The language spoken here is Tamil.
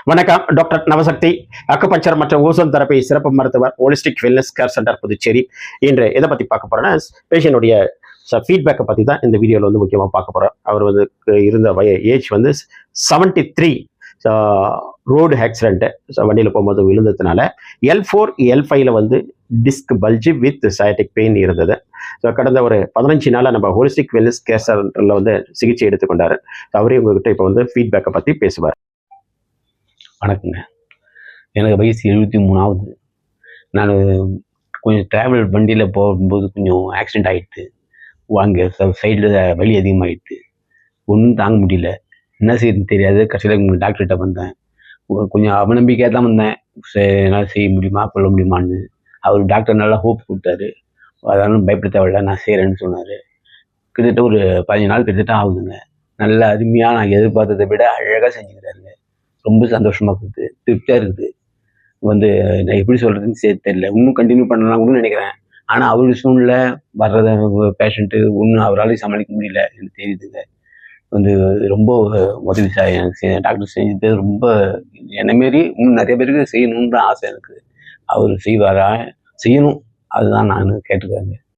வணக்கம். டாக்டர் நவசக்தி அக்குபஞ்சர் மற்றும் ஓசோன் தெரப்பி சிறப்பு மருத்துவர், holistic wellness care centre, Puducherry. இன்று எதை பற்றி பார்க்க போறோம்னா, பேஷண்ட்டுடைய ஃபீட்பேக்கை பற்றி தான் இந்த வீடியோவில் வந்து முக்கியமாக பார்க்க போகிறோம். அவர் வந்து இருந்த ஏஜ் வந்து 73. ரோடு ஆக்சிடென்ட்டு, வண்டியில் போகும்போது விழுந்ததுனால L4 L5ல வந்து disk bulge with sciatic pain இருந்தது. ஸோ கடந்த ஒரு 15 நாளாக நம்ம ஹோலிஸ்டிக் வெல்னஸ் கேர் சென்டரில் வந்து சிகிச்சை எடுத்துக்கொண்டார். அவரே உங்ககிட்ட இப்போ வந்து ஃபீட்பேக்கை பற்றி பேசுவார். வணக்கங்க. எனக்கு வயசு 73 நான் கொஞ்சம் ட்ராவல் வண்டியில் போகும்போது கொஞ்சம் ஆக்சிடெண்ட் ஆகிடுது. அங்கே சைடில் வலி அதிகமாகிடுது. ஒன்றும் தாங்க முடியல. என்ன செய்யணும்னு தெரியாது. கடைசியில் டாக்டர்கிட்ட வந்தேன். கொஞ்சம் அவநம்பிக்கையாக தான் வந்தேன். என்னால் செய்ய முடியுமா, கொள்ள முடியுமான்னு. அவர் டாக்டர் நல்லா ஹோப் கொடுத்தாரு. அதனால பயப்பட தேவையில்ல, நான் செய்கிறேன்னு சொன்னார். கிட்டத்தட்ட ஒரு 15 நாள் கிட்டத்தட்ட ஆகுதுங்க. நல்ல அருமையாக நான் எதிர்பார்த்ததை விட அழகாக செஞ்சுக்கிறாருங்க. ரொம்ப சந்தோஷமாக இருக்குது, திருப்தியாக இருக்குது. நான் எப்படி சொல்கிறதுன்னு தெரியல. இன்னும் கண்டினியூ பண்ணலாம் கூட நினைக்கிறேன். ஆனால் அவருடைய சூழ்நிலை வர்றத பேஷண்ட்டு ஒன்றும் அவரால் சமாளிக்க முடியல, எனக்கு தெரியுதுங்க. ரொம்ப உதவி எனக்கு டாக்டர் செஞ்சது ரொம்ப என்னமாரி இன்னும் நிறைய பேருக்கு செய்யணுன்ற ஆசை எனக்கு. அவர் செய்வாரா, செய்யணும், அதுதான் நான் கேட்டுக்கிறேங்க.